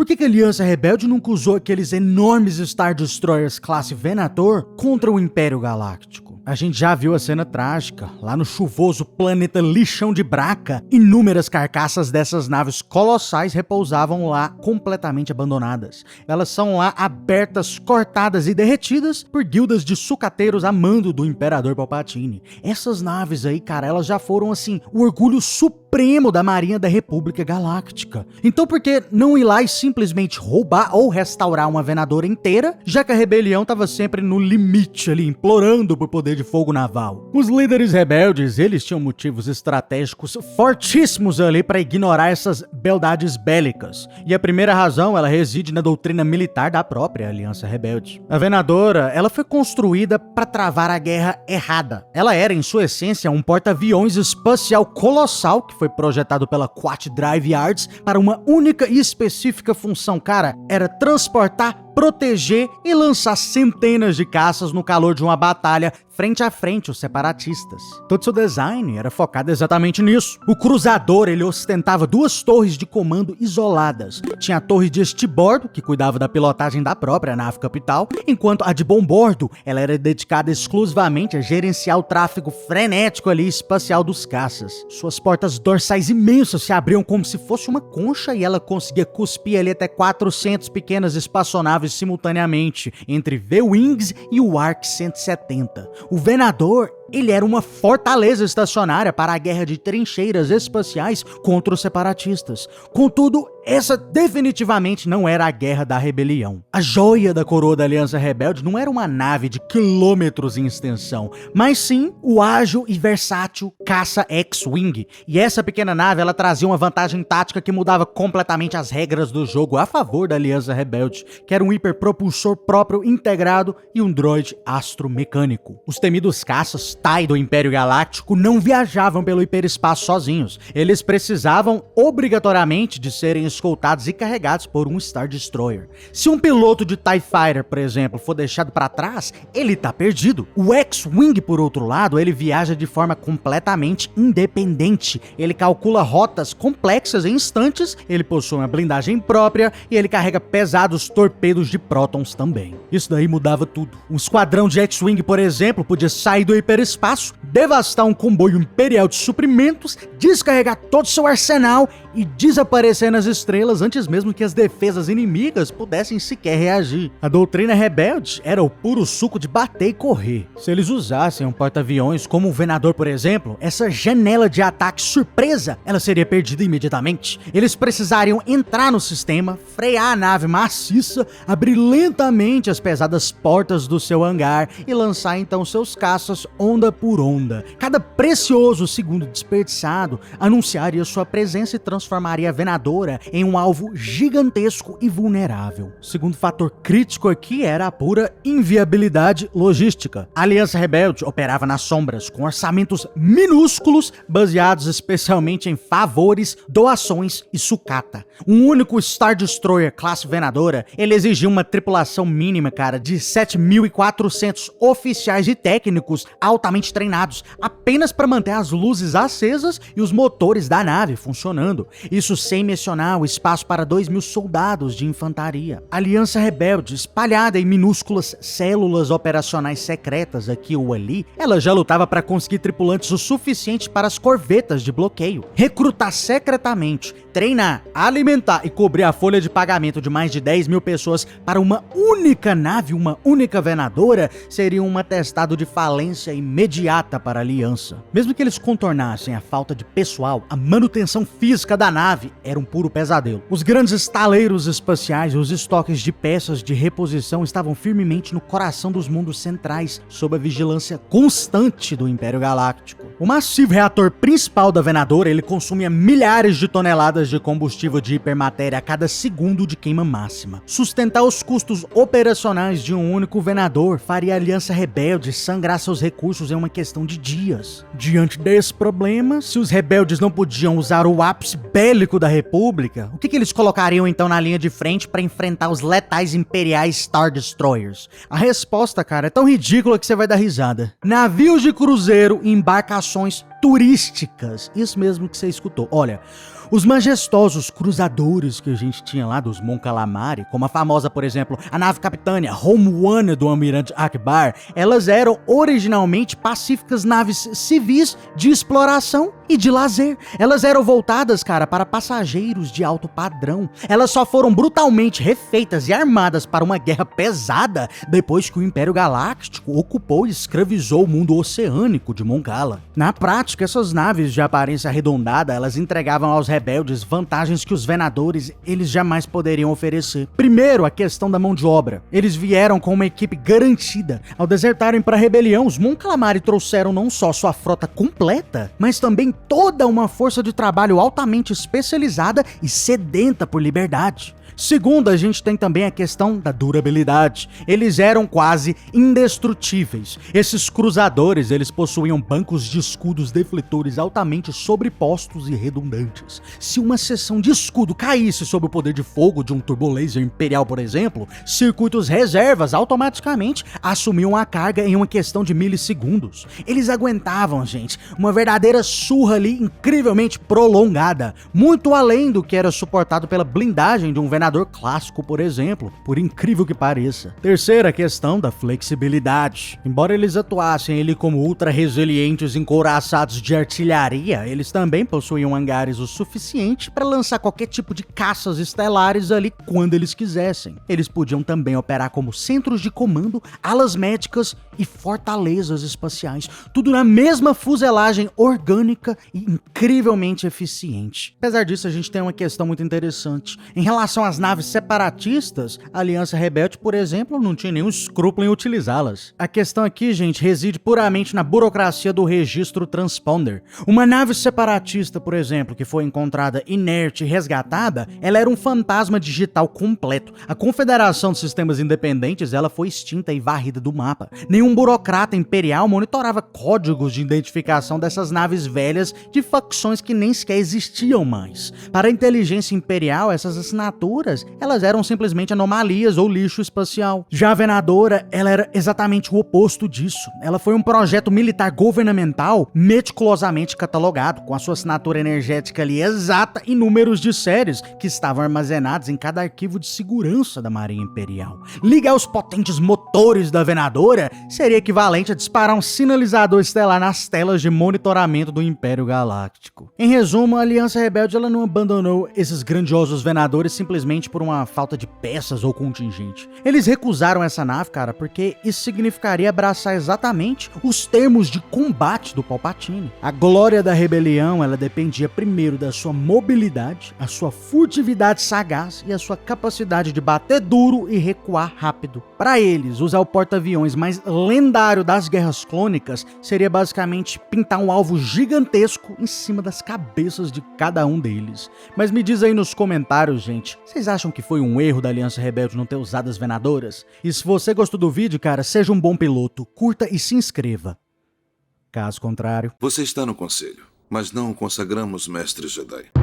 Por que a Aliança Rebelde nunca usou aqueles enormes Star Destroyers classe Venator contra o Império Galáctico? A gente já viu a cena trágica, lá no chuvoso planeta lixão de Braca. Inúmeras carcaças dessas naves colossais repousavam lá completamente abandonadas. Elas são lá abertas, cortadas e derretidas por guildas de sucateiros a mando do Imperador Palpatine. Essas naves aí, cara, elas já foram assim, o orgulho supremo da Marinha da República Galáctica. Então por que não ir lá e simplesmente roubar ou restaurar uma Venadora inteira, já que a rebelião tava sempre no limite ali, implorando por poder de fogo naval? Os líderes rebeldes, eles tinham motivos estratégicos fortíssimos ali para ignorar essas beldades bélicas. E a primeira razão, ela reside na doutrina militar da própria Aliança Rebelde. A Venadora, ela foi construída para travar a guerra errada. Ela era, em sua essência, um porta-aviões espacial colossal que foi projetado pela Quat Drive Yards para uma única e específica função, cara, era transportar, proteger e lançar centenas de caças no calor de uma batalha frente a frente os separatistas. Todo seu design era focado exatamente nisso. O cruzador, ele ostentava duas torres de comando isoladas. Tinha a torre de estibordo, que cuidava da pilotagem da própria nave capital, enquanto a de bombordo, ela era dedicada exclusivamente a gerenciar o tráfego frenético ali espacial dos caças. Suas portas dorsais imensas se abriam como se fosse uma concha e ela conseguia cuspir ali até 400 pequenas espaçonaves simultaneamente entre V-Wings e o ARC 170. O Venador, ele era uma fortaleza estacionária para a guerra de trincheiras espaciais contra os separatistas. Contudo, essa definitivamente não era a guerra da rebelião. A joia da coroa da Aliança Rebelde não era uma nave de quilômetros em extensão, mas sim o ágil e versátil caça X-Wing. E essa pequena nave, ela trazia uma vantagem tática que mudava completamente as regras do jogo a favor da Aliança Rebelde, que era um hiperpropulsor próprio integrado e um droide astromecânico. Os temidos caças TIE do Império Galáctico não viajavam pelo hiperespaço sozinhos. Eles precisavam obrigatoriamente de serem escoltados e carregados por um Star Destroyer. Se um piloto de TIE Fighter, por exemplo, for deixado para trás, ele tá perdido. O X-Wing, por outro lado, ele viaja de forma completamente independente. Ele calcula rotas complexas em instantes, ele possui uma blindagem própria e ele carrega pesados torpedos de prótons também. Isso daí mudava tudo. Um esquadrão de X-Wing, por exemplo, podia sair do hiperespaço, devastar um comboio imperial de suprimentos, descarregar todo seu arsenal e desaparecer nas estrelas antes mesmo que as defesas inimigas pudessem sequer reagir. A doutrina rebelde era o puro suco de bater e correr. Se eles usassem um porta-aviões como o Venador, por exemplo, essa janela de ataque surpresa, ela seria perdida imediatamente. Eles precisariam entrar no sistema, frear a nave maciça, abrir lentamente as pesadas portas do seu hangar e lançar então seus caças onda por onda. Cada precioso segundo desperdiçado anunciaria sua presença e transformaria a Venadora em um alvo gigantesco e vulnerável. O segundo fator crítico aqui era a pura inviabilidade logística. A Aliança Rebelde operava nas sombras, com orçamentos minúsculos, baseados especialmente em favores, doações e sucata. Um único Star Destroyer classe Venadora, ele exigia uma tripulação mínima, cara, de 7.400 oficiais e técnicos altamente treinados, apenas para manter as luzes acesas e os motores da nave funcionando. Isso sem mencionar o espaço para 2.000 soldados de infantaria. A Aliança Rebelde, espalhada em minúsculas células operacionais secretas aqui ou ali, ela já lutava para conseguir tripulantes o suficiente para as corvetas de bloqueio, recrutar secretamente, treinar, alimentar e cobrir a folha de pagamento de mais de 10.000 pessoas para uma única nave, uma única Venadora, seria um atestado de falência imediata para a Aliança. Mesmo que eles contornassem a falta de pessoal, a manutenção física da nave era um puro pesadelo. Os grandes estaleiros espaciais e os estoques de peças de reposição estavam firmemente no coração dos mundos centrais, sob a vigilância constante do Império Galáctico. O massivo reator principal da Venadora, ele consumia milhares de toneladas de combustível de hipermatéria a cada segundo de queima máxima. Sustentar os custos operacionais de um único Venador faria a Aliança Rebelde sangrar seus recursos em uma questão de dias. Diante desse problema, se os rebeldes não podiam usar o ápice bélico da República, o que eles colocariam então na linha de frente para enfrentar os letais imperiais Star Destroyers? A resposta, cara, é tão ridícula que você vai dar risada. Navios de cruzeiro e embarcações futurísticas. Isso mesmo que você escutou. Olha, os majestosos cruzadores que a gente tinha lá dos Mon Calamari, como a famosa, por exemplo, a nave Capitânia Home One do Almirante Akbar, elas eram originalmente pacíficas naves civis de exploração e de lazer. Elas eram voltadas, cara, para passageiros de alto padrão. Elas só foram brutalmente refeitas e armadas para uma guerra pesada depois que o Império Galáctico ocupou e escravizou o mundo oceânico de Mongala. Na prática, essas naves de aparência arredondada, elas entregavam aos rebeldes vantagens que os venadores eles jamais poderiam oferecer. Primeiro, a questão da mão de obra. Eles vieram com uma equipe garantida. Ao desertarem para a rebelião, os Mon Calamari trouxeram não só sua frota completa, mas também toda uma força de trabalho altamente especializada e sedenta por liberdade. Segundo, a gente tem também a questão da durabilidade. Eles eram quase indestrutíveis. Esses cruzadores, eles possuíam bancos de escudos defletores altamente sobrepostos e redundantes. Se uma seção de escudo caísse sob o poder de fogo de um turbolaser imperial, por exemplo, circuitos reservas automaticamente assumiam a carga em uma questão de milissegundos. Eles aguentavam, gente, uma verdadeira surra ali incrivelmente prolongada, muito além do que era suportado pela blindagem de um venador clássico, por exemplo, por incrível que pareça. Terceira questão da flexibilidade. Embora eles atuassem ali como ultra resilientes encouraçados de artilharia, eles também possuíam hangares o suficiente para lançar qualquer tipo de caças estelares ali quando eles quisessem. Eles podiam também operar como centros de comando, alas médicas e fortalezas espaciais, tudo na mesma fuselagem orgânica e incrivelmente eficiente. Apesar disso, a gente tem uma questão muito interessante. Em relação às naves separatistas, a Aliança Rebelde, por exemplo, não tinha nenhum escrúpulo em utilizá-las. A questão aqui, gente, reside puramente na burocracia do registro transponder. Uma nave separatista, por exemplo, que foi encontrada inerte e resgatada, ela era um fantasma digital completo. A Confederação de Sistemas Independentes, ela foi extinta e varrida do mapa. Nenhum burocrata imperial monitorava códigos de identificação dessas naves velhas de facções que nem sequer existiam mais. Para a inteligência imperial, essas assinaturas, elas eram simplesmente anomalias ou lixo espacial. Já a Venadora, ela era exatamente o oposto disso. Ela foi um projeto militar governamental meticulosamente catalogado, com a sua assinatura energética ali exata e números de séries que estavam armazenados em cada arquivo de segurança da Marinha Imperial. Ligar os potentes motores da Venadora seria equivalente a disparar um sinalizador estelar nas telas de monitoramento do Império Galáctico. Em resumo, a Aliança Rebelde ela não abandonou esses grandiosos Venadores simplesmente por uma falta de peças ou contingente. Eles recusaram essa nave, cara, porque isso significaria abraçar exatamente os termos de combate do Palpatine. A glória da rebelião, ela dependia primeiro da sua mobilidade, a sua furtividade sagaz e a sua capacidade de bater duro e recuar rápido. Para eles, usar o porta-aviões mais lendário das guerras clônicas seria basicamente pintar um alvo gigantesco em cima das cabeças de cada um deles. Mas me diz aí nos comentários, gente, vocês acham que foi um erro da Aliança Rebelde não ter usado as Venadoras? E se você gostou do vídeo, cara, seja um bom piloto, curta e se inscreva. Caso contrário... Você está no conselho, mas não o consagramos mestre Jedi.